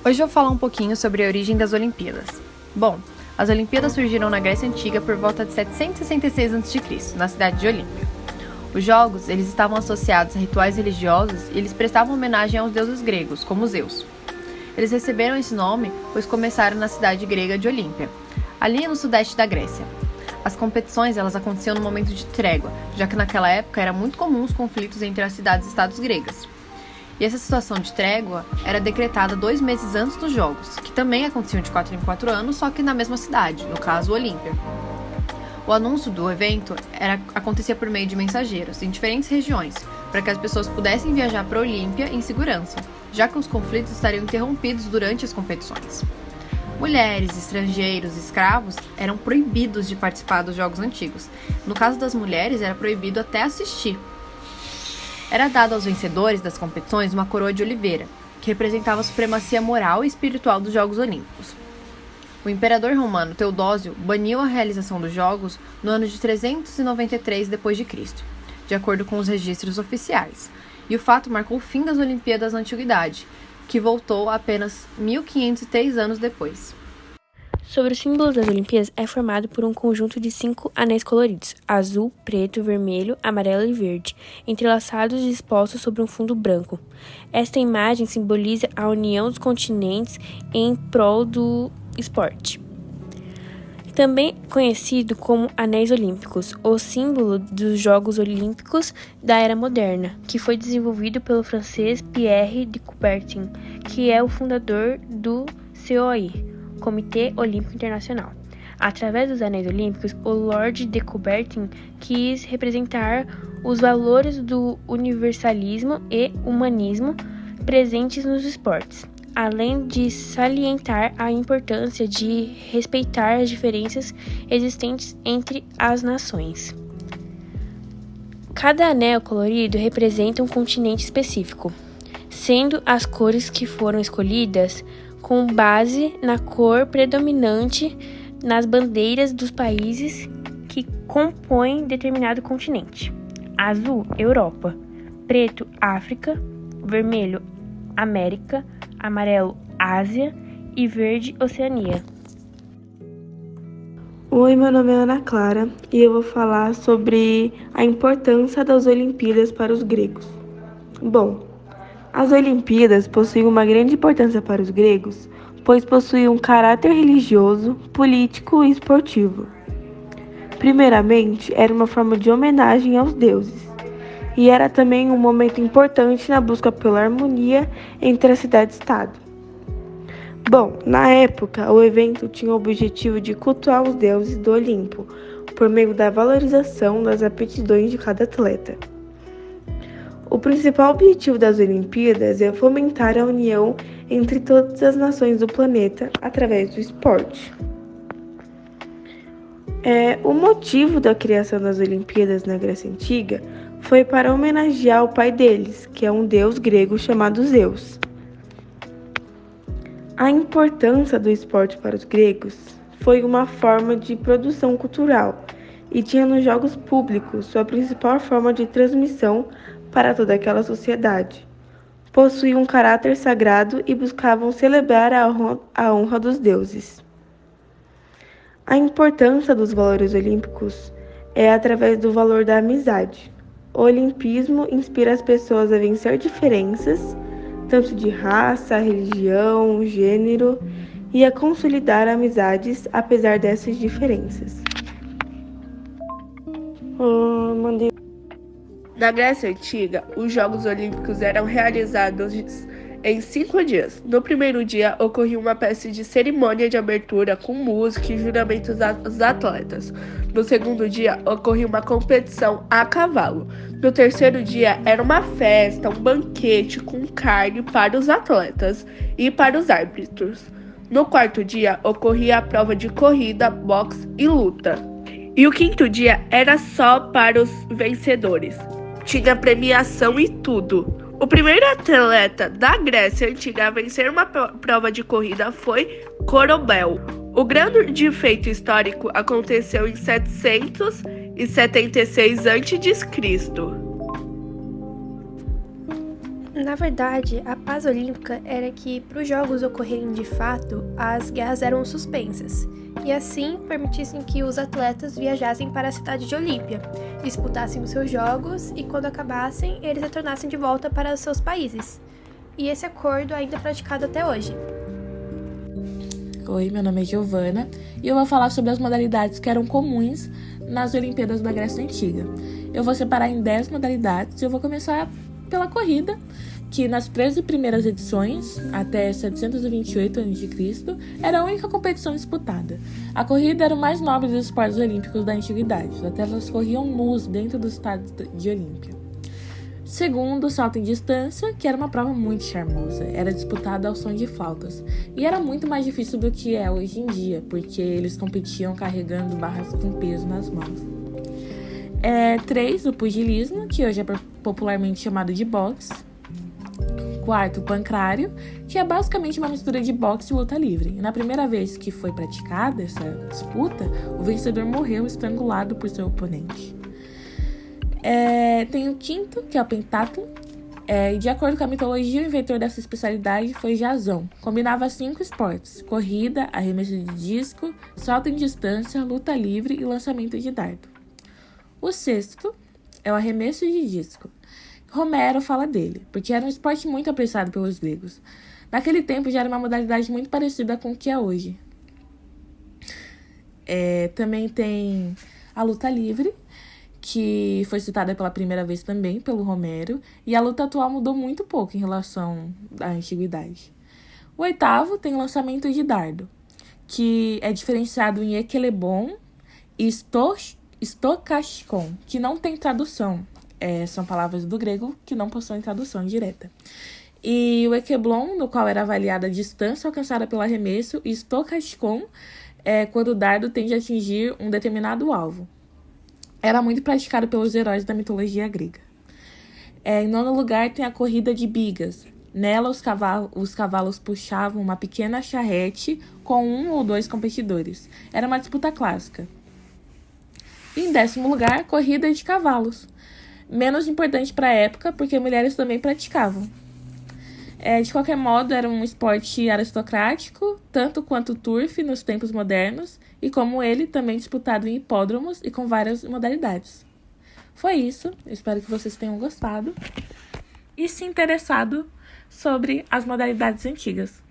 Hoje eu vou falar um pouquinho sobre a origem das Olimpíadas. Bom, as Olimpíadas surgiram na Grécia Antiga por volta de 766 a.C., na cidade de Olímpia. Os jogos eles estavam associados a rituais religiosos e eles prestavam homenagem aos deuses gregos, como Zeus. Eles receberam esse nome pois começaram na cidade grega de Olímpia, ali no sudeste da Grécia. As competições elas aconteciam no momento de trégua, já que naquela época era muito comum os conflitos entre as cidades e estados gregas. E essa situação de trégua era decretada 2 meses antes dos Jogos, que também aconteciam de 4 em 4 anos, só que na mesma cidade, no caso Olímpia. O anúncio do evento acontecia por meio de mensageiros em diferentes regiões, para que as pessoas pudessem viajar para Olímpia em segurança, já que os conflitos estariam interrompidos durante as competições. Mulheres, estrangeiros e escravos eram proibidos de participar dos Jogos Antigos. No caso das mulheres, era proibido até assistir. Era dado aos vencedores das competições uma coroa de oliveira, que representava a supremacia moral e espiritual dos Jogos Olímpicos. O imperador romano Teodósio baniu a realização dos Jogos no ano de 393 d.C., de acordo com os registros oficiais, e o fato marcou o fim das Olimpíadas na Antiguidade, que voltou apenas 1503 anos depois. Sobre o símbolo das Olimpíadas, é formado por um conjunto de 5 anéis coloridos, azul, preto, vermelho, amarelo e verde, entrelaçados e dispostos sobre um fundo branco. Esta imagem simboliza a união dos continentes em prol do esporte. Também conhecido como Anéis Olímpicos, o símbolo dos Jogos Olímpicos da Era Moderna, que foi desenvolvido pelo francês Pierre de Coubertin, que é o fundador do COI, Comitê Olímpico Internacional. Através dos Anéis Olímpicos, o Lord de Coubertin quis representar os valores do universalismo e humanismo presentes nos esportes, além de salientar a importância de respeitar as diferenças existentes entre as nações. Cada anel colorido representa um continente específico, sendo as cores que foram escolhidas com base na cor predominante nas bandeiras dos países que compõem determinado continente. Azul, Europa; preto, África; vermelho, América; amarelo, Ásia; e verde, Oceania. Oi, meu nome é Ana Clara e eu vou falar sobre a importância das Olimpíadas para os gregos. Bom, as Olimpíadas possuem uma grande importância para os gregos, pois possuem um caráter religioso, político e esportivo. Primeiramente, era uma forma de homenagem aos deuses, e era também um momento importante na busca pela harmonia entre a cidade e estado. Bom, na época, o evento tinha o objetivo de cultuar os deuses do Olimpo, por meio da valorização das aptidões de cada atleta. O principal objetivo das Olimpíadas é fomentar a união entre todas as nações do planeta através do esporte. O motivo da criação das Olimpíadas na Grécia Antiga foi para homenagear o pai deles, que é um deus grego chamado Zeus. A importância do esporte para os gregos foi uma forma de produção cultural e tinha nos jogos públicos sua principal forma de transmissão para toda aquela sociedade. Possuíam um caráter sagrado e buscavam celebrar a honra dos deuses. A importância dos valores olímpicos é através do valor da amizade. O olimpismo inspira as pessoas a vencer diferenças, tanto de raça, religião, gênero, e a consolidar amizades apesar dessas diferenças. Na Grécia Antiga, os Jogos Olímpicos eram realizados em 5 dias. No primeiro dia, ocorria uma espécie de cerimônia de abertura com música e juramentos aos atletas. No segundo dia, ocorria uma competição a cavalo. No terceiro dia, era uma festa, um banquete com carne para os atletas e para os árbitros. No quarto dia, ocorria a prova de corrida, boxe e luta. E o quinto dia era só para os vencedores. Tinha premiação e tudo. O primeiro atleta da Grécia Antiga a vencer uma prova de corrida foi Corobel. O grande feito histórico aconteceu em 776 a.C. Na verdade, a paz olímpica era que, para os jogos ocorrerem de fato, as guerras eram suspensas, e assim permitissem que os atletas viajassem para a cidade de Olímpia, disputassem os seus jogos e, quando acabassem, eles retornassem de volta para os seus países. E esse acordo ainda é praticado até hoje. Oi, meu nome é Giovana e eu vou falar sobre as modalidades que eram comuns nas Olimpíadas da Grécia Antiga. Eu vou separar em 10 modalidades e eu vou começar pela corrida, que nas 13 primeiras edições, até 728 a.C., era a única competição disputada. A corrida era o mais nobre dos esportes olímpicos da antiguidade. Os atletas corriam nus dentro do estádio de Olímpia. Segundo, o salto em distância, que era uma prova muito charmosa. Era disputada ao som de flautas. E era muito mais difícil do que é hoje em dia, porque eles competiam carregando barras com peso nas mãos. 3, o pugilismo, que hoje é popularmente chamado de boxe. 4, o pancrário, que é basicamente uma mistura de boxe e luta livre. E na primeira vez que foi praticada essa disputa, o vencedor morreu estrangulado por seu oponente. Tem o 5º, que é o pentatlo. De acordo com a mitologia, o inventor dessa especialidade foi Jasão. Combinava 5 esportes: corrida, arremesso de disco, salto em distância, luta livre e lançamento de dardo. O 6º é o arremesso de disco. Homero fala dele, porque era um esporte muito apreciado pelos gregos. Naquele tempo já era uma modalidade muito parecida com o que é hoje. Também tem a luta livre, que foi citada pela primeira vez também pelo Homero, e a luta atual mudou muito pouco em relação à antiguidade. O 8º tem o lançamento de dardo, que é diferenciado em ekelebon e stokastikon, que não tem tradução. São palavras do grego que não possuem tradução direta. E o ekeblon, no qual era avaliada a distância alcançada pelo arremesso, e stokastikon é quando o dardo tende a atingir um determinado alvo. Era muito praticado pelos heróis da mitologia grega. Em 9º lugar, tem a corrida de bigas. Nela, os cavalos puxavam uma pequena charrete com 1 ou 2 competidores. Era uma disputa clássica. E em 10º lugar, corrida de cavalos. Menos importante para a época, porque mulheres também praticavam. De qualquer modo, era um esporte aristocrático, tanto quanto o turf nos tempos modernos, e como ele, também disputado em hipódromos e com várias modalidades. Foi isso, eu espero que vocês tenham gostado e se interessado sobre as modalidades antigas.